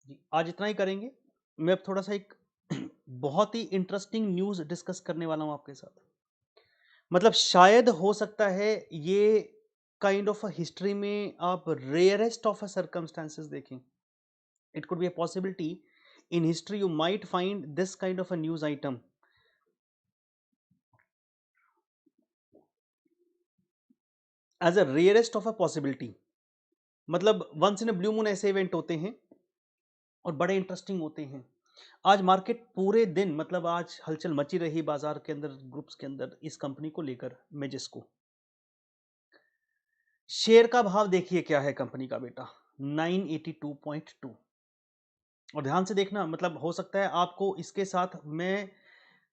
जी, आज इतना ही करेंगे। मैं अब थोड़ा सा एक बहुत ही इंटरेस्टिंग न्यूज़ डिस्कस करने वाला हूँ आपके साथ। मतलब शायद हो सकता है ये काइंड ऑफ अ हिस्ट्री में आप रेयरेस्ट ऑफ अ सर्कमस्टेंसेस देखें। It could be a possibility in history you might find this kind of a news item as a rarest of a possibility. मतलब once in a blue moon ऐसे event होते हैं और बड़े interesting होते हैं। आज मार्केट पूरे दिन, मतलब आज हलचल मची रही बाजार के अंदर, ग्रुप्स के अंदर, इस कंपनी को लेकर, मेजिस्को। शेयर का भाव देखिए क्या है कंपनी का बेटा, 982.2। और ध्यान से देखना, मतलब हो सकता है आपको इसके साथ मैं,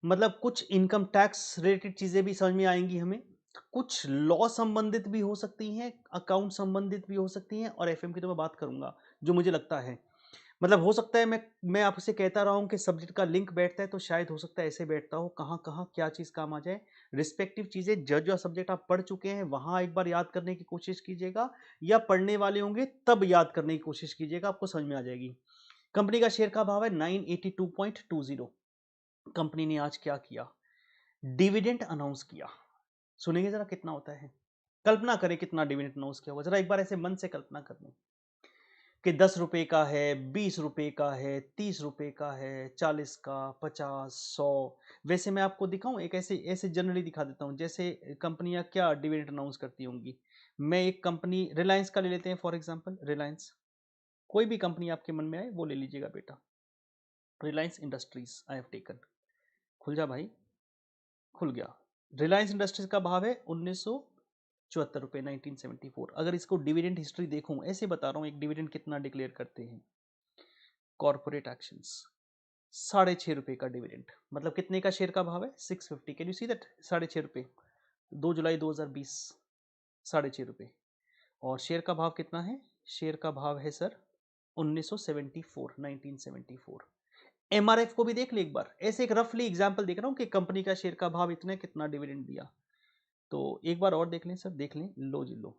मतलब कुछ इनकम टैक्स रिलेटेड चीजें भी समझ में आएंगी हमें, कुछ लॉ संबंधित भी हो सकती हैं, अकाउंट संबंधित भी हो सकती हैं, और एफएम की तो मैं बात करूंगा जो मुझे लगता है। मतलब हो सकता है मैं आपसे कहता रहा हूं कि सब्जेक्ट का लिंक बैठता है, तो शायद हो सकता है ऐसे बैठता हो, कहाँ कहाँ क्या चीज़ काम आ जाए। रिस्पेक्टिव चीज़ें जो सब्जेक्ट आप पढ़ चुके हैं वहां एक बार याद करने की कोशिश कीजिएगा, या पढ़ने वाले होंगे तब याद करने की कोशिश कीजिएगा, आपको समझ में आ जाएगी। कंपनी का शेयर का भाव है 982.20। कंपनी ने आज क्या किया, डिविडेंड अनाउंस किया। सुनेंगे जरा कितना होता है, कल्पना करें कितना डिविडेंड अनाउंस किया होगा, जरा एक बार ऐसे मन से कल्पना कर लें कि 10 रुपए का है, 20 रुपए का है, 30 रुपए का है, 40 का, 50, 100। वैसे मैं आपको दिखाऊं, एक ऐसे ऐसे जनरली दिखा देता हूं जैसे कंपनियां क्या डिविडेंड अनाउंस करती होंगी। मैं एक कंपनी रिलायंस का ले लेते हैं फॉर एग्जांपल। रिलायंस, कोई भी कंपनी आपके मन में आए वो ले लीजिएगा बेटा। Reliance industries I have taken. खुल जा भाई, खुल गया। रिलायंस इंडस्ट्रीज का भाव है 1974 रुपए, 1974। अगर इसको डिविडेंड हिस्ट्री देखूं, ऐसे बता रहा हूं एक डिविडेंड कितना डिक्लेयर करते हैं। कॉर्पोरेट एक्शंस, 6.5 रुपए का डिविडेंड, मतलब कितने का शेयर का भाव है, 650। कैन यू सी दैट, 6.5 रुपए, 2 जुलाई 2020, 6.5 रुपए। और शेयर का भाव कितना है, शेयर का भाव है सर 1974, 1974। एमआरएफ को भी देख ले एक बार, ऐसे एक रफली एग्जांपल देख रहा हूं कि कंपनी का शेयर का भाव इतना, कितना डिविडेंड दिया। तो एक बार और देख लें सर, देख लें, लो जी लो।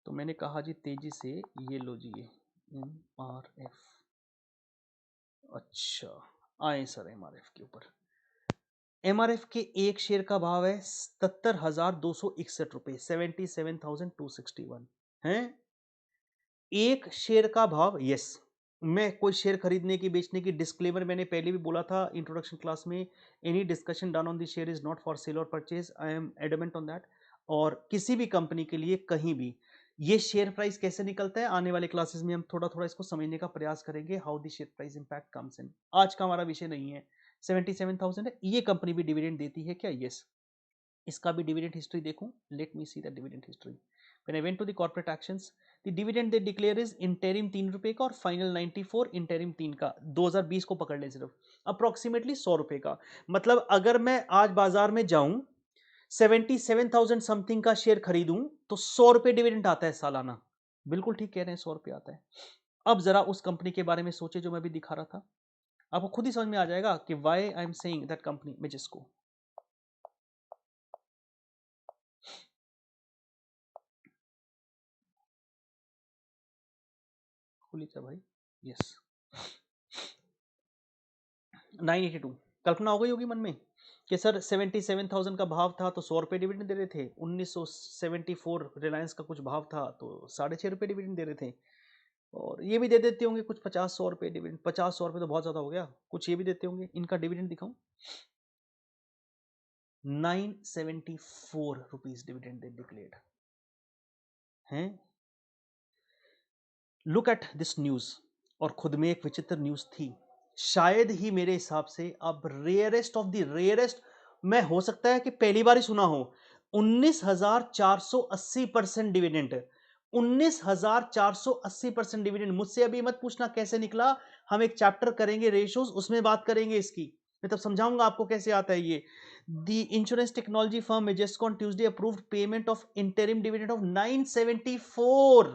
तो मैंने कहा जी तेजी से, ये लो जी, ये एमआरएफ। अच्छा, आए सर एमआरएफ के ऊपर। एमआरएफ के एक शेयर का भाव है 77,261 रुपए, 77,261 है एक शेयर का भाव। यस, मैं कोई शेयर खरीदने की बेचने की डिस्क्लेमर मैंने पहले भी बोला था इंट्रोडक्शन क्लास में, any discussion done on the share is not for sale or purchase, I am adamant on that. और किसी भी कंपनी के लिए कहीं भी ये शेयर प्राइस कैसे निकलता है, आने वाले क्लासेस में हम थोड़ा थोड़ा इसको समझने का प्रयास करेंगे, how the share price impact comes in. आज का हमारा विषय नहीं है। 77,000 है, ये कंपनी भी डिविडेंड देती है क्या, यस। इसका भी डिविडेंड हिस्ट्री देखूं, let me see the dividend history. When I went to the corporate actions, the dividend they declare is interim 3 रुपए का और फाइनल 94, इंटरिम 3 का। 2020 को पकड़ लें सिर्फ, अप्रोक्सीमेटली 100 रुपए का। मतलब अगर मैं आज बाजार में जाऊं, 77,000 समथिंग का शेयर खरीदूं, तो 100 रुपए डिविडेंड आता है सालाना। बिल्कुल ठीक कह रहे हैं, 100 रुपए आता है। अब जरा उस कंपनी के बारे में सोचे जो मैं भी दिखा रहा था, आपको खुद ही समझ में आ जाएगा कि why I am saying that company में, जिसको खुली था भाई। यस, 982। कल्पना हो गई होगी मन में कि सर 77,000 का भाव था तो 100 रुपए डिविडेंड दे रहे थे, 1974 रिलायंस का कुछ भाव था तो 6.5 रुपए डिविडेंड दे रहे थे। और ये भी दे देते होंगे कुछ 50-100 रुपए डिविडेंड। 50-100 रुपए तो बहुत ज्यादा हो गया, कुछ ये भी देते होंगे। इनका डिविडेंड दिखाऊं, 974 रुपीज डिविडेंड दे डिक्लेयर्ड हैं। Look at this news. और खुद में एक विचित्र न्यूज थी, शायद ही मेरे हिसाब से अब रेयरेस्ट ऑफ द रेयरेस्ट, मैं हो सकता है कि पहली बार ही सुना हो, 19,480% डिविडेंड। 19,480% डिविडेंड। मुझसे अभी मत पूछना कैसे निकला, हम एक चैप्टर करेंगे रेशियोज, उसमें बात करेंगे इसकी, मैं तब समझाऊंगा आपको कैसे आता है ये। The insurance technology firm Majesco on Tuesday approved payment of interim dividend of 974।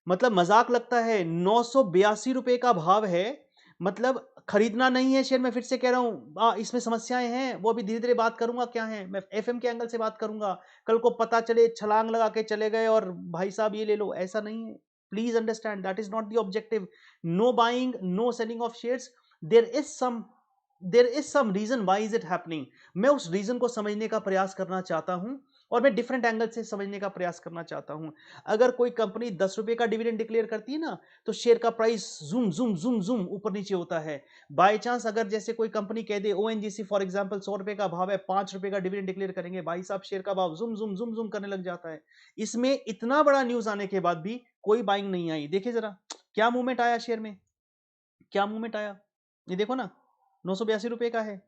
मतलब मजाक लगता है, 982 रुपए का भाव है। मतलब खरीदना नहीं है शेयर, मैं फिर से कह रहा हूं, इसमें समस्याएं हैं, वो अभी धीरे धीरे बात करूंगा क्या है, मैं एफएम के एंगल से बात करूंगा। कल को पता चले छलांग लगा के चले गए और भाई साहब ये ले लो, ऐसा नहीं है। Please understand that is not the objective. No buying, no selling of shares. There is some reason why is it happening. मैं उस रीजन को समझने का प्रयास करना चाहता हूं और मैं डिफरेंट एंगल से समझने का प्रयास करना चाहता हूं। अगर कोई कंपनी 10 रुपए का डिविडेंड डिक्लेयर करती है ना, तो शेयर का price zoom zoom zoom zoom ऊपर नीचे होता है। बाय चांस अगर जैसे कोई कंपनी कह दे, ओएनजीसी फॉर एग्जांपल 100 रुपए का भाव है, 5 रुपए का डिविडेंड डिक्लेयर करेंगे, भाई साहब शेयर का भाव जूम जूम जूम जूम करने लग जाता है। इसमें इतना बड़ा न्यूज आने के बाद भी कोई बाइंग नहीं आई। देखिए जरा क्या मूवमेंट आया शेयर में, क्या मूवमेंट आया, ये देखो ना, 982 रुपए का है,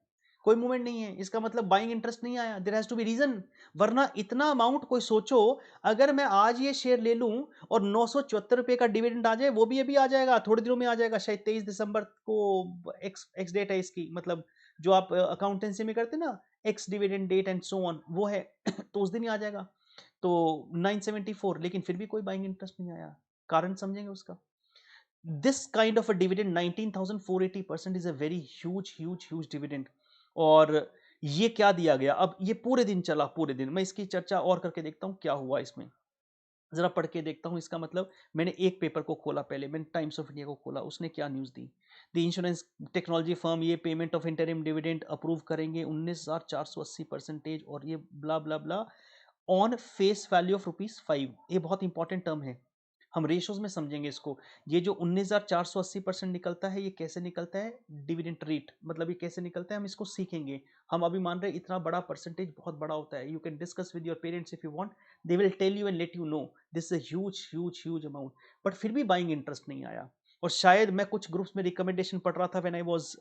कोई मूवमेंट नहीं है। इसका मतलब बाइंग इंटरेस्ट नहीं आया। There has to be reason, वरना इतना अमाउंट कोई सोचो, अगर मैं आज ये शेयर ले लूं और 974 रुपए का डिविडेंड आ जाए, वो भी अभी आ जाएगा, थोड़ी दिनों में आ जाएगा, शायद 23 दिसंबर को एक्स डेट है इसकी, मतलब जो आप अकाउंटेंसी में करते ना, ex dividend date and so on, वो है तो उस दिन ही आ जाएगा। तो 974, लेकिन फिर भी कोई बाइंग इंटरेस्ट नहीं आया। कारण समझेंगे उसका। this kind of a dividend 19,480% is a very huge dividend। और ये क्या दिया गया, अब ये पूरे दिन चला, पूरे दिन मैं इसकी चर्चा और करके देखता हूं क्या हुआ इसमें, जरा पढ़ के देखता हूं इसका मतलब। मैंने एक पेपर को खोला, पहले मैंने टाइम्स ऑफ इंडिया को खोला, उसने क्या न्यूज दी। द इंश्योरेंस टेक्नोलॉजी फर्म ये payment of interim dividend approve करेंगे 19,480%, और ये blah blah blah on face value of ₹5। ये बहुत इंपॉर्टेंट टर्म है, हम रेशोज में समझेंगे इसको। ये जो 19,480% निकलता है, ये कैसे निकलता है, डिविडेंड रेट, मतलब ये कैसे निकलता है हम इसको सीखेंगे। हम अभी मान रहे हैं इतना बड़ा परसेंटेज बहुत बड़ा होता है। You can discuss with your parents if you want, they will tell you and let you know this is huge amount. But फिर भी बाइंग इंटरेस्ट नहीं आया। और शायद मैं कुछ ग्रुप्स में रिकमेंडेशन पढ़ रहा था when I was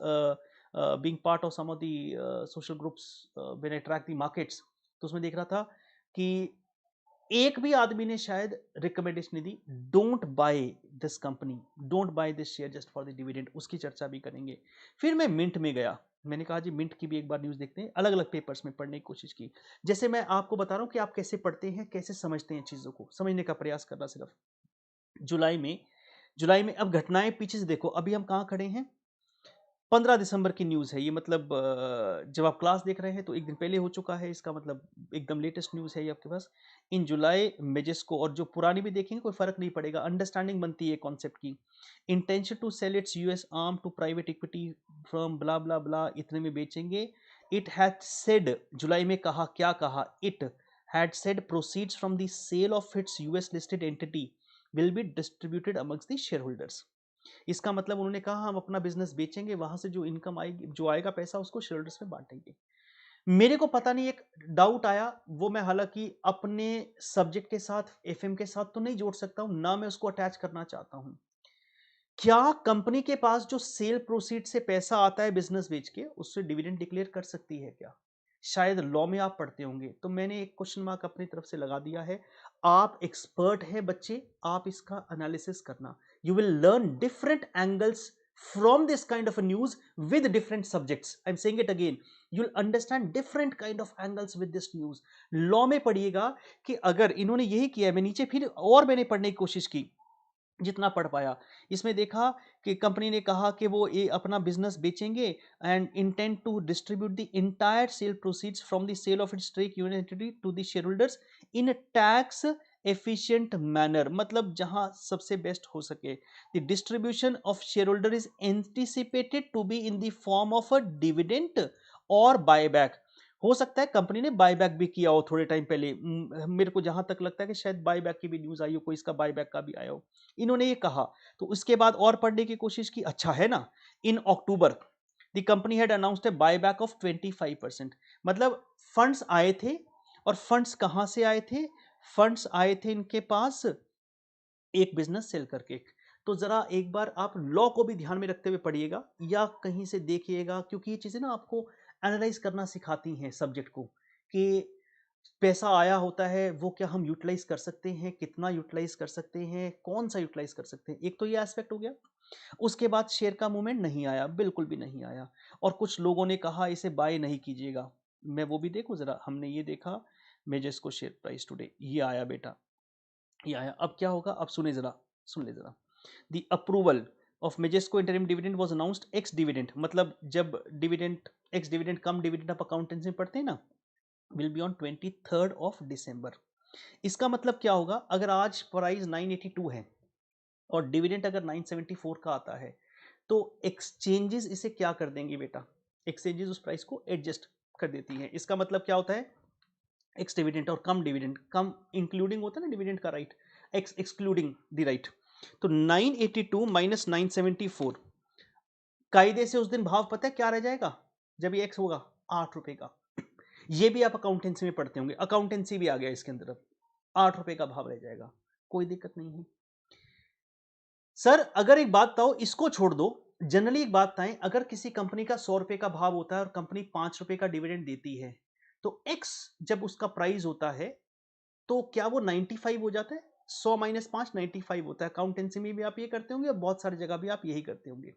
being part of some of the social groups, when I track the markets, तो उसमें देख रहा था कि एक भी आदमी ने शायद रिकमेंडेशन नहीं दी, don't buy this company, don't buy this share just for the dividend. उसकी चर्चा भी करेंगे। फिर मैं मिंट में गया, मैंने कहा जी मिंट की भी एक बार न्यूज देखते हैं, अलग अलग पेपर्स में पढ़ने की कोशिश की। जैसे मैं आपको बता रहा हूं कि आप कैसे पढ़ते हैं, कैसे समझते हैं, चीजों को समझने का प्रयास करना सिर्फ। जुलाई में अब घटनाएं पीछे से देखो, अभी हम कहां खड़े हैं, 15 दिसंबर की न्यूज़ है ये, मतलब जब आप क्लास देख रहे हैं तो एक दिन पहले हो चुका है, इसका मतलब एकदम लेटेस्ट न्यूज़ है ये आपके पास। इन जुलाई मेजेस्को, और जो पुरानी भी देखेंगे कोई फर्क नहीं पड़ेगा, अंडरस्टैंडिंग बनती है कॉन्सेप्ट की। Intention to sell its US arm to private equity firm blah blah blah, इतने में बेचेंगे। इट हैड सेड, जुलाई में कहा, क्या कहा, it had said proceeds from the sale of its US listed entity will be distributed amongst the share holders. इसका मतलब उन्होंने कहा हम अपना बिजनेस बेचेंगे, वहां से जो इनकम आएगी, जो आएगा पैसा, उसको शेयरहोल्डर्स में बांटेंगे। मेरे को पता नहीं, एक डाउट आया, वो मैं हालांकि अपने सब्जेक्ट के साथ, एफएम के साथ तो नहीं जोड़ सकता हूं, ना मैं उसको अटैच करना चाहता हूं। क्या कंपनी के पास जो सेल प्रोसीड से पैसा आता है बिजनेस बेच के, उससे डिविडेंड डिक्लेयर कर सकती है क्या? शायद लॉ में आप पढ़ते होंगे, तो मैंने एक क्वेश्चन मार्क अपनी तरफ से लगा दिया है। आप एक्सपर्ट हैं बच्चे, आप इसका एनालिसिस करना। You will learn different angles from this kind of a news with different subjects. I'm saying it again, you'll understand different kind of angles with this news. Law में पढ़िएगा कि अगर इन्होंने यही किया है, मैं नीचे फिर और मैंने पढ़ने की कोशिश की, जितना पढ़ पाया। इसमें देखा कि कंपनी ने कहा कि वो ये अपना बिजनेस बेचेंगे and intend to distribute the entire sale proceeds from the sale of its stake unity to the share holders in tax efficient manner, मतलब जहां सबसे बेस्ट हो सके। The distribution of share holder is anticipated to be in the form of a dividend और buyback. हो सकता है company ने बायबैक भी किया हो थोड़े टाइम पहले, मेरे को जहां तक लगता है कि शायद बायबैक की भी न्यूज आई हो, कोई इसका बायबैक का भी आया हो। इन्होंने ये कहा, तो उसके बाद और पढ़ने की कोशिश की, अच्छा है ना। In October the company had announced a buyback of 25%, मतलब फंड्स आए थे। और फंड्स कहां से आए थे, फंड्स आए थे इनके पास एक बिजनेस सेल करके। तो जरा एक बार आप लॉ को भी ध्यान में रखते हुए पढ़िएगा या कहीं से देखिएगा, क्योंकि ये चीजें ना आपको एनालाइज करना सिखाती हैं सब्जेक्ट को, कि पैसा आया होता है वो क्या हम यूटिलाइज कर सकते हैं, कितना यूटिलाइज कर सकते हैं, कौन सा यूटिलाइज कर सकते हैं, एक तो ये एस्पेक्ट हो गया। उसके बाद शेयर का मूवमेंट नहीं आया, बिल्कुल भी नहीं आया। और कुछ लोगों ने कहा इसे बाय नहीं कीजिएगा, मैं वो भी देखूं जरा। हमने ये देखा मेजेस्को शेयर प्राइस टुडे, ये आया बेटा, ये आया। अब क्या होगा, अब सुने जरा, सुन ले जरा। The approval of Majesco interim dividend was announced ex dividend, मतलब जब dividend ex dividend cum dividend आप अकाउंटेंसी में पढ़ते हैं ना, will be on 23rd of December। इसका मतलब क्या होगा, अगर आज प्राइस 982 है, और डिविडेंड अगर 974 का आता है तो एक्सचेंजेस इसे क्या कर देंगे बेटा, एक्सचेंजेस उस प्राइस को एडजस्ट कर देती हैं। इसका मतलब क्या होता है, एक्स डिविडेंड और कम डिविडेंड, कम इंक्लूडिंग होता है ना डिविडेंड का right, x excluding the right. तो 982 माइनस 974, कायदे से उस दिन भाव पता है क्या रह जाएगा जब ये एक्स होगा, 8 रुपए का। ये भी आप अकाउंटेंसी में पढ़ते होंगे, अकाउंटेंसी भी आ गया इसके अंदर, 8 रुपए का भाव रह जाएगा, कोई दिक्कत नहीं है। सर अगर एक बात बताओ, इसको छोड़ दो, जनरली एक बात बताएं, अगर किसी कंपनी का 100 रुपए का भाव होता है और कंपनी 5 रुपए का डिविडेंड देती है, तो एक्स जब उसका प्राइस होता है तो क्या वो 95 हो जाता है? 100 माइनस 5 95 होता है। अकाउंटेंसी में भी आप ये करते होंगे और बहुत सारी जगह भी आप यही करते होंगे।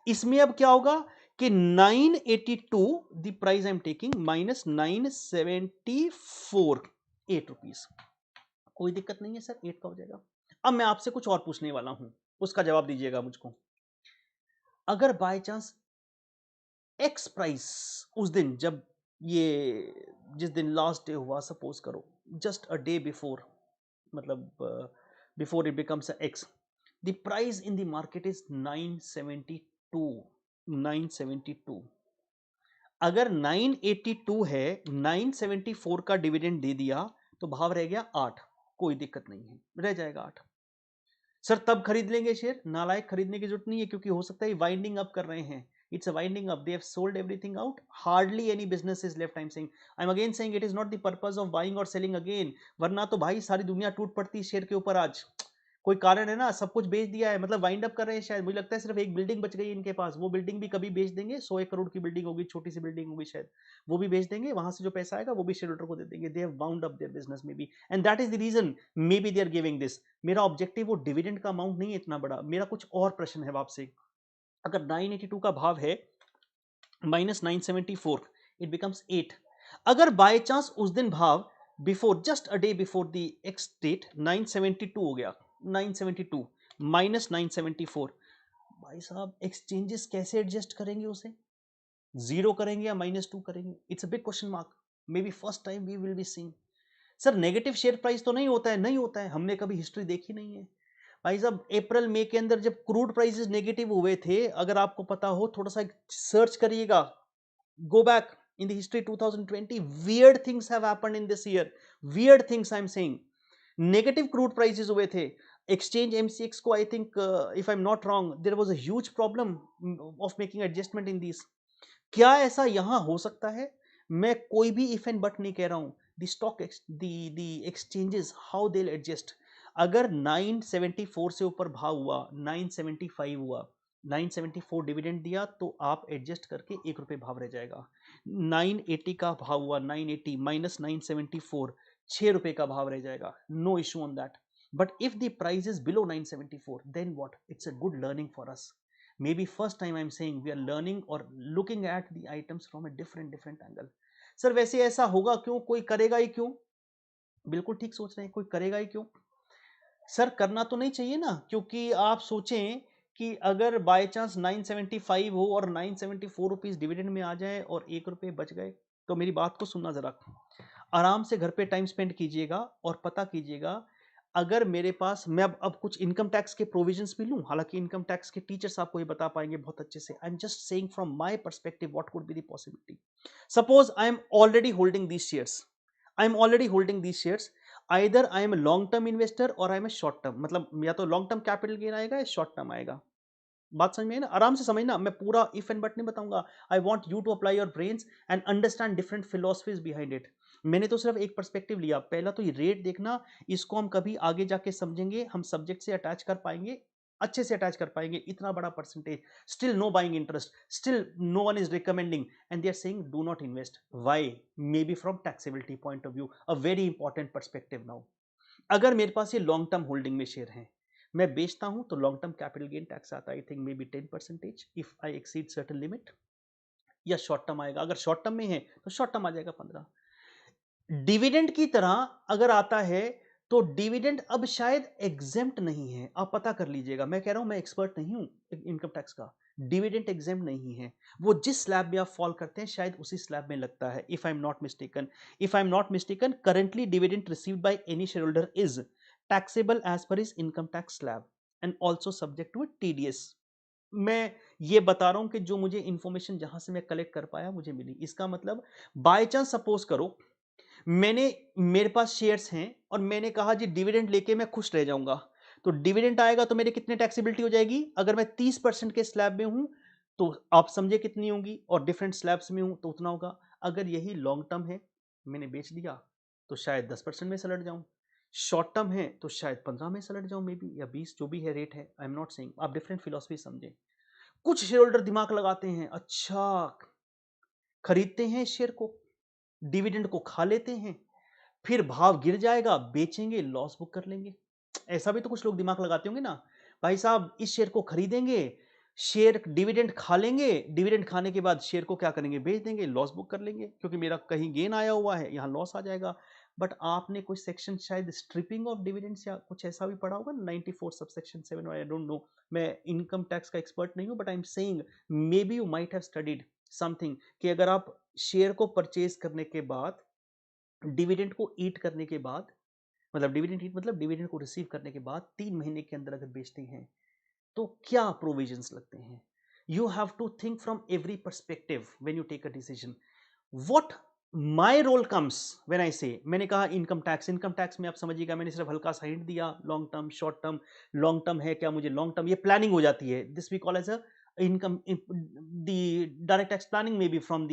इसमें अब क्या होगा कि 982 the price I am taking minus 974, 8 rupees, कोई दिक्कत नहीं है सर, 8 का हो जाएगा। अब मैं आपसे कुछ और पूछने वाला हूं, उसका जवाब दीजिएगा मुझको। अगर बाय चांस एक्स प्राइस उस दिन जब ये जिस दिन लास्ट डे हुआ, सपोज करो जस्ट अ डे बिफोर, मतलब before it becomes x, the price in the market is 972, 972। अगर 982 है, 974 का डिविडेंड दे दिया तो भाव रह गया 8, कोई दिक्कत नहीं है, रह जाएगा 8। सर तब खरीद लेंगे शेयर, नालायक, खरीदने की जरूरत नहीं है, क्योंकि हो सकता है वाइंडिंग अप कर रहे हैं, it's a winding up, they have sold everything out, hardly any business is left, I'm again saying it is not the purpose of buying or selling again, वरना तो भाई सारी दुनिया टूट पड़ती शेयर के ऊपर आज, कोई कारण है ना, सब कुछ बेच दिया है, मतलब वाइंड अप कर रहे हैं शायद, मुझे लगता है सिर्फ एक बिल्डिंग बच गई इनके पास, वो बिल्डिंग भी कभी बेच देंगे, 100-1 करोड़ की बिल्डिंग होगी, छोटी सी बिल्डिंग होगी शायद, वो भी बेच देंगे, वहां से जो पैसा आएगा वो भी शेयर होल्डर को दे देंगे, they have wound up their business maybe, and that is the reason maybe they are giving this. मेरा ऑब्जेक्टिव वो डिविडेंड का अमाउंट नहीं है इतना बड़ा, मेरा कुछ और प्रश्न है आपसे। अगर 982 का भाव है माइनस 974, इट बिकम्स 8। अगर बाय चांस उस दिन भाव before, just a day before the ex date 972 हो गया, 972 माइनस 974, भाई साहब एक्सचेंजेस कैसे एडजस्ट करेंगे उसे, जीरो करेंगे या -2 करेंगे, it's a big question mark, maybe first time we will be seeing. Sir negative share price तो नहीं होता है, नहीं होता है, हमने कभी हिस्ट्री देखी नहीं है भाई साहब। अप्रैल मई के अंदर जब क्रूड प्राइसेस नेगेटिव हुए थे, अगर आपको पता हो थोड़ा सा सर्च करिएगा, go back in the history 2020, weird things have happened in this year, weird things I'm saying, negative crude prices हुए थे, exchange MCX को I think if I'm not wrong there was a huge problem of making adjustment in these। क्या ऐसा यहां हो सकता है? मैं कोई भी इफ एंड बट नहीं कह रहा हूं, the stock the exchanges how they adjust. अगर 974 से ऊपर भाव हुआ, 975 हुआ, 974 डिविडेंड दिया तो आप एडजस्ट करके 1 रुपए भाव रह जाएगा। 980 का भाव हुआ, 980 माइनस 974, 6 रुपए का भाव रह जाएगा, no issue on that. But if the price is below 974 then what, it's a good learning for us, maybe first time I'm saying we are learning or looking at the items from a different angle। Sir वैसे ऐसा होगा क्यों, कोई करेगा ही क्यों? बिल्कुल ठीक सोच रहे हैं, कोई करेगा ही क्यों? सर करना तो नहीं चाहिए ना, क्योंकि आप सोचें कि अगर बाय चांस 975 हो और 974 रुपीज डिविडेंड में आ जाए और 1 रुपए बच गए, तो मेरी बात को सुनना जरा, आराम से घर पे टाइम स्पेंड कीजिएगा और पता कीजिएगा, अगर मेरे पास, मैं अब कुछ इनकम टैक्स के प्रोविजंस भी लूं, हालांकि इनकम टैक्स के टीचर्स आपको ये बता पाएंगे बहुत अच्छे से, I am just saying from my perspective what could be the possibility. Suppose I am already holding these shares, I am already holding these shares, either I am long term investor और I am a short term, मतलब या तो long term capital gain आएगा या short term आएगा। बात समझ में आई ना, आराम से समझना, मैं पूरा इफ एंड बट नहीं बताऊंगा, I want you to apply your brains and understand different philosophies behind it. मैंने तो सिर्फ एक पर्सपेक्टिव लिया, पहला तो ये रेट देखना, इसको हम कभी आगे जाके समझेंगे, हम सब्जेक्ट से अटैच कर पाएंगे, अच्छे से अटैच कर पाएंगे, इतना बड़ा percentage, still no buying interest, still no one is recommending and they are saying do not invest, why, maybe from taxability point of view, a very important perspective now. अगर मेरे पास ये long term holding में share हैं, मैं बेचता हूं तो long term capital gain tax आता है, I think maybe 10% if I exceed certain limit, या शॉर्ट टर्म आएगा, अगर शॉर्ट टर्म में है तो शॉर्ट टर्म आ जाएगा 15। डिविडेंड की तरह अगर आता है तो डिविडेंड अब शायद एग्जेम्प्ट नहीं है, आप पता कर लीजिएगा, मैं कह रहा हूं, मैं एक्सपर्ट नहीं हूं इनकम टैक्स का, डिविडेंड एग्जेम्प्ट नहीं है, वो जिस स्लैब में आप फॉल करते हैं शायद उसी स्लैब में लगता है, if I am not mistaken, if I am not mistaken currently dividend received by any share holder is taxable as per is income tax slab, and also subject to TDS। मैं ये बता रहा हूं कि जो मुझे इंफॉर्मेशन जहां से मैं कलेक्ट कर पाया मुझे मिली। इसका मतलब बाय चांस सपोज करो मेरे पास शेयर्स हैं और मैंने कहा जी डिविडेंड लेके मैं खुश रह जाऊंगा, तो डिविडेंड आएगा तो मेरे कितने टैक्सेबिलिटी हो जाएगी? अगर मैं 30% के स्लैब में हूं तो आप समझे कितनी होंगी, और डिफरेंट स्लैब्स में हूं तो उतना होगा। अगर यही लॉन्ग टर्म है, मैंने बेच दिया तो शायद 10% में सलट जाऊं, शॉर्ट टर्म है तो शायद 15 में सलट जाऊं, मे बी, या 20, जो भी है रेट है। आई एम नॉट सेइंग, आप डिफरेंट फिलोसफी समझे। कुछ शेयर होल्डर दिमाग लगाते हैं, अच्छा खरीदते हैं शेयर को, डिविडेंड को खा लेते हैं, फिर भाव गिर जाएगा, बेचेंगे, लॉस बुक कर लेंगे। ऐसा भी तो कुछ लोग दिमाग लगाते होंगे ना, भाई साहब इस शेयर को खरीदेंगे, शेयर डिविडेंड खा लेंगे, डिविडेंड खाने के बाद शेयर को क्या करेंगे? बेच देंगे, लॉस बुक कर लेंगे, क्योंकि मेरा कहीं गेन आया हुआ है, यहां लॉस आ जाएगा। बट आपने कुछ सेक्शन शायद स्ट्रिपिंग ऑफ डिविडेंड्स या कुछ ऐसा भी पढ़ा होगा, 94 सबसेक्शन 7, आई डोंट नो। मैं इनकम टैक्स का एक्सपर्ट नहीं हूं, but I am saying may be you might have studied something, कि अगर आप शेयर को परचेज करने के बाद, डिविडेंड को ईट करने के बाद, मतलब डिविडेंड ईट मतलब डिविडेंड को रिसीव करने के बाद 3 महीने के अंदर अगर बेचते हैं तो क्या प्रोविजंस लगते हैं? You have to think from every perspective when you take a decision. What my role comes when I say, मैंने कहा इनकम टैक्स, इनकम टैक्स में आप समझिएगा मैंने सिर्फ हल्का सा हिंट दिया, long term, short term. Long term है क्या? मुझे लॉन्ग टर्म, ये प्लानिंग हो जाती है, this we call as a income, the direct tax planning maybe from the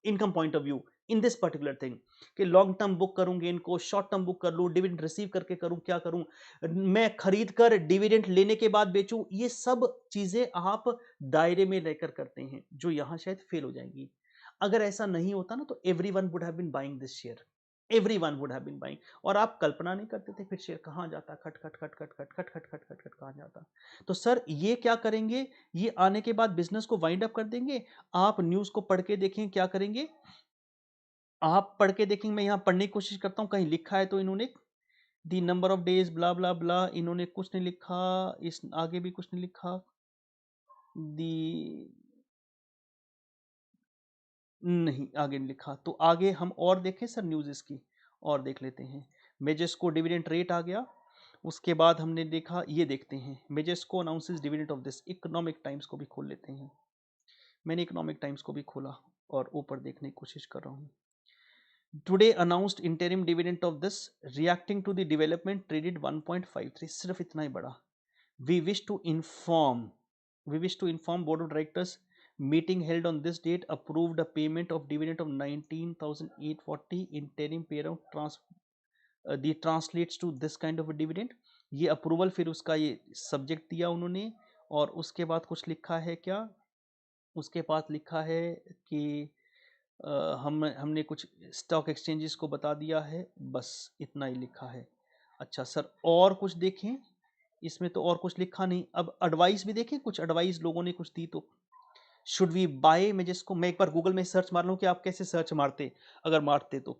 income point of view in this particular thing, कि long term book करूंगे इनको, शॉर्ट टर्म बुक कर लूं, dividend receive करके करूं, क्या करूं, मैं खरीद कर डिविडेंड लेने के बाद बेचूं, ये सब चीजें आप दायरे में रहकर करते हैं, जो यहां शायद फेल हो जाएंगी। अगर ऐसा नहीं होता ना तो everyone would have been buying this share, everyone would have been buying, और आप कल्पना नहीं करते थे फिर शेयर कहां जाता, खट खट खट खट खट खट खट खट खट खट कहां जाता। तो सर ये क्या करेंगे? ये आने के बाद बिजनेस को वाइंड अप कर देंगे। आप न्यूज को पढ़ के देखें क्या करेंगे, आप पढ़ के देखेंगे, मैं यहाँ पढ़ने की कोशिश करता हूँ कहीं लिखा है तो इन्होंने the number of days blah blah ब्ला, इन्होंने कुछ नहीं लिखा, इस आगे भी कुछ नहीं लिखा, दी नहीं आगे नहीं लिखा। तो आगे हम और देखें सर न्यूज़ इसकी, और देख लेते हैं। मेजेस्को डिविडेंड रेट आ गया, उसके बाद हमने देखा, ये देखते हैं, Majesco announces dividend of this, Economic Times को भी खोल लेते हैं। मैंने इकोनॉमिक टाइम्स को भी खोला और ऊपर देखने की कोशिश कर रहा हूँ। Today announced interim dividend of this, reacting to the development traded 1.53, सिर्फ इतना ही बड़ा। We wish to inform board of directors meeting held on this date approved a payment of dividend of 19,840 interim payout the translates to this kind of a dividend। ये approval, फिर उसका ये subject दिया उन्होंने, और उसके बाद कुछ लिखा है क्या, उसके बाद लिखा है कि हमने कुछ स्टॉक एक्सचेंजेस को बता दिया है, बस इतना ही लिखा है। अच्छा सर और कुछ देखें, इसमें तो और कुछ लिखा नहीं। अब एडवाइस भी देखें, कुछ एडवाइस लोगों ने कुछ दी तो, शुड वी बाय, मैं जिसको मैं एक बार गूगल में सर्च मार लूँ कि आप कैसे सर्च मारते, अगर मारते तो,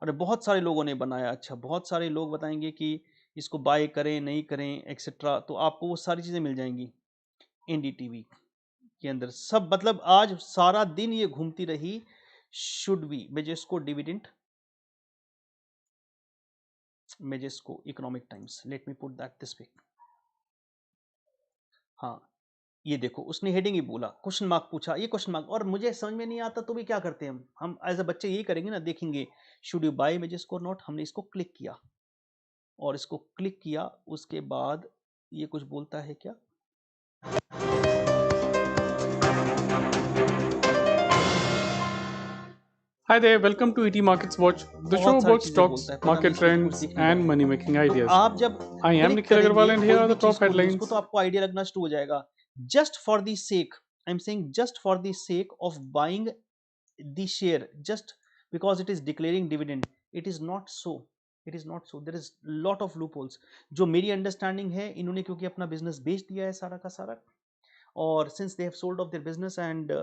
और बहुत सारे लोगों ने बनाया। अच्छा बहुत सारे लोग बताएंगे कि इसको बाय करें नहीं करें एक्सेट्रा, तो आपको वो सारी चीज़ें मिल जाएंगी एनडीटीवी के अंदर सब। मतलब आज सारा दिन ये घूमती रही, should be Majesco dividend, Majesco Economic Times, let me put that this way. हाँ ये देखो, उसने हेडिंग ही बोला, क्वेश्चन मार्क पूछा, ये क्वेश्चन मार्क, और मुझे समझ में नहीं आता तो भी क्या करते हैं हम एज अ बच्चे यही करेंगे ना, देखेंगे शुड यू बाय मेजेस्को और नॉट। हमने इसको क्लिक किया, और इसको क्लिक किया, उसके बाद ये कुछ बोलता है क्या, Hi there, welcome to ET Markets Watch, the show बहुत सारी about चीजें stocks, बोलता है, पता नहीं market इसको तो कुछ trends, दिख नहीं and रहा money है। making तो ideas. आप जब I am click Nikhil Agarwal करेंगे and here कोई are भी the चीज top को, न्यूज को, headlines. तो आपको आइडिया लगना शुरू हो जाएगा। Just for the sake, I am saying just for the sake of buying the share, just because it is declaring dividend, it is not so, it is not so, there is lot of loopholes. जो मेरी understanding है, इन्होंने क्योंकि अपना business बेच दिया है सारा का सारा, और since they have sold off their business and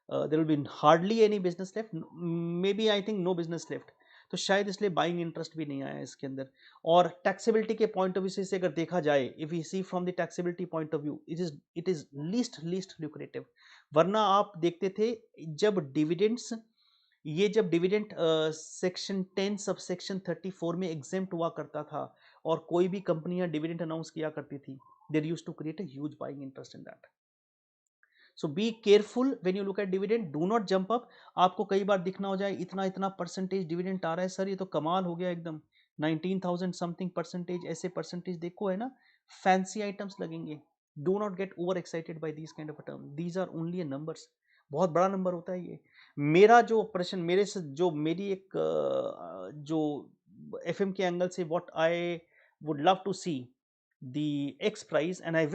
there will be hardly any business left, maybe I think no business left, तो शायद इसलिए बाइंग इंटरेस्ट भी नहीं आया इसके अंदर। और टैक्सेबिलिटी के पॉइंट ऑफ व्यू से अगर देखा जाए, if you see from the taxability point of view, it is least lucrative. वरना आप देखते थे जब डिविडेंड्स, ये जब डिविडेंड सेक्शन 10 सब सेक्शन 34 में एग्जेम्प्ट हुआ करता था, और कोई भी कंपनियां डिविडेंड अनाउंस किया करती थी, there used to create a huge buying interest in that. So be careful when you look at dividend, do not jump up. आपको कई बार दिखना हो जाए इतना इतना परसेंटेज डिविडेंड आ रहा है, सर ये तो कमाल हो गया एकदम, 19,000 समथिंग परसेंटेज, ऐसे परसेंटेज देखो है ना, फैंसी आइटम्स लगेंगे. Do not get over excited by these kind of term, these are only a numbers. बहुत बड़ा नंबर होता है ये. मेरा जो प्रश्न, मेरे से जो मेरी एक जो एफएम के एंगल से what I would love to see the ex price, and I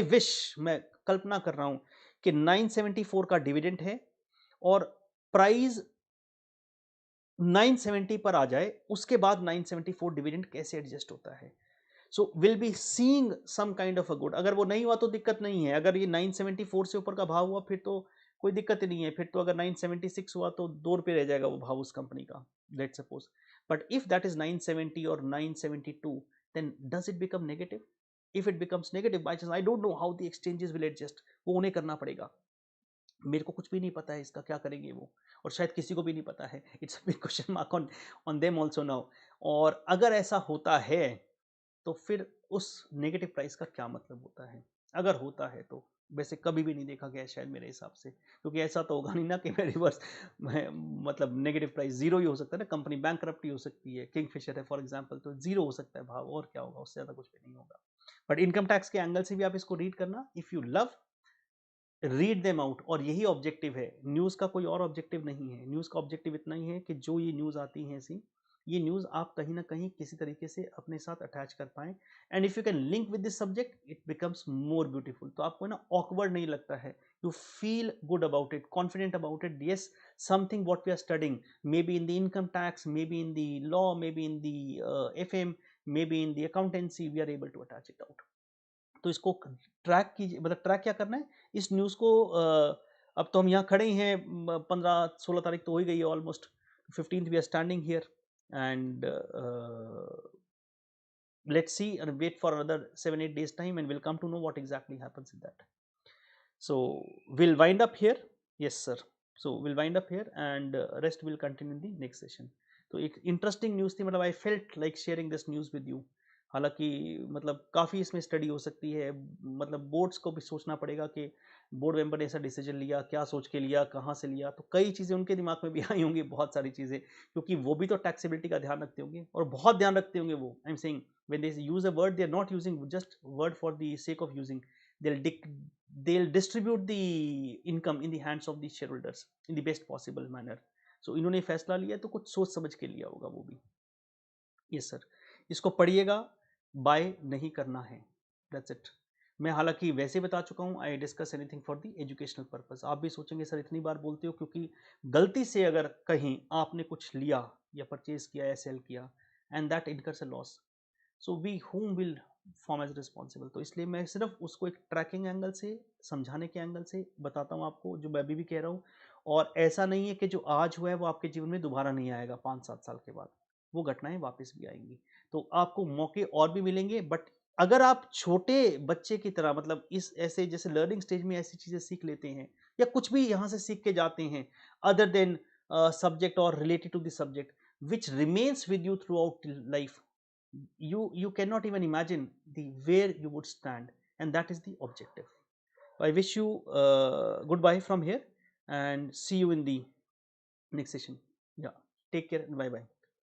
wish मैं कल्पना कर रहा हूं कि 974 का डिविडेंड है और प्राइस 970 पर आ जाए, उसके बाद 974 डिविडेंड कैसे एडजस्ट होता है. So will be seeing some kind of a good. अगर वो नहीं हुआ तो दिक्कत नहीं है, अगर ये 974 से ऊपर का भाव हुआ फिर तो कोई दिक्कत ही नहीं है, फिर तो अगर 976 हुआ तो 2 रुपये रह जाएगा वो भाव उस कंपनी का, let's suppose. But if that is 970 और 972, then does it become negative? If it becomes negative by chance, I don't know how the exchanges will adjust. वो उन्हें करना पड़ेगा, मेरे को कुछ भी नहीं पता है इसका क्या करेंगे वो, और शायद किसी को भी नहीं पता है. It's big question mark on them also now. और अगर ऐसा होता है तो फिर उस नेगेटिव प्राइस का क्या मतलब होता है, अगर होता है तो. वैसे कभी भी नहीं देखा गया शायद मेरे हिसाब से, क्योंकि ऐसा तो होगा नहीं ना कि मैं रिवर्स मतलब नेगेटिव प्राइस जीरो ही हो सकता है ना, कंपनी बैंकरप्ट ही हो सकती है, किंगफिशर है फॉर एग्जांपल, तो जीरो हो सकता है भाव, और क्या होगा, उससे ज़्यादा कुछ भी नहीं होगा. बट इनकम टैक्स के एंगल से भी आप इसको रीड करना, if you love read them out. और यही ऑब्जेक्टिव है न्यूज़ का, कोई और ऑब्जेक्टिव नहीं है. न्यूज़ का ऑब्जेक्टिव इतना ही है कि जो ये न्यूज़ आती हैं ऐसी, ये न्यूज़ आप कहीं ना कहीं किसी तरीके से अपने साथ अटैच कर पाएं, and if you can link with this subject it becomes more beautiful. तो आपको ना ऑकवर्ड नहीं लगता है, you feel good about it, confident about it. Yes, something what we are studying, maybe in the income tax, maybe in the law, maybe in the FM, maybe in the accountancy, we are able to attach it out. तो इसको track कीजिए, मतलब track क्या करना है इस news को. अब तो हम यहाँ खड़े ही हैं, 15-16 तारीख तो हो ही गई है almost, 15th we are standing here, and let's see and wait for another 7-8 days time, and we'll come to know what exactly happens in that. So we'll wind up here. Yes sir. So we'll wind up here, and rest will continue in the next session. तो एक interesting news थी, मतलब I felt like sharing this news with you. हालांकि मतलब काफ़ी इसमें study हो सकती है, मतलब बोर्ड्स को भी सोचना पड़ेगा कि बोर्ड मेंबर ने ऐसा डिसीजन लिया, क्या सोच के लिया, कहाँ से लिया, तो कई चीज़ें उनके दिमाग में भी आई होंगी, बहुत सारी चीज़ें, क्योंकि वो भी तो टैक्सेबिलिटी का ध्यान रखते होंगे, और बहुत ध्यान रखते होंगे वो. आई am saying when they use a word, they are not using just word for the sake of using. They'll distribute the income in the hands of the shareholders in the best possible manner. So इन्होंने फैसला लिया तो कुछ सोच समझ के लिया होगा वो भी. यस सर, इसको पढ़िएगा, बाय नहीं करना है, दैट्स इट. मैं हालांकि वैसे बता चुका हूँ, I discuss anything for the educational purpose. आप भी सोचेंगे सर इतनी बार बोलते हो, क्योंकि गलती से अगर कहीं आपने कुछ लिया या परचेज किया या सेल किया, and that incurs a loss, so we home will form as responsible. तो इसलिए मैं सिर्फ उसको एक ट्रैकिंग एंगल से, समझाने के एंगल से बताता हूँ आपको, जो मैं अभी भी कह रहा हूँ. और ऐसा नहीं है कि जो आज हुआ है वो आपके जीवन में दोबारा नहीं आएगा 5-7 साल के बाद, वो घटनाएं वापस भी आएंगी. तो आपको मौके और भी मिलेंगे, बट अगर आप छोटे बच्चे की तरह, मतलब इस ऐसे जैसे लर्निंग स्टेज में ऐसी चीज़ें सीख लेते हैं, या कुछ भी यहाँ से सीख के जाते हैं, अदर देन सब्जेक्ट और related to the subject, which remains with you throughout life, you cannot even imagine the where you would stand, and that is the objective. I wish you goodbye from here, and see you in the next session. Yeah, take care and bye bye.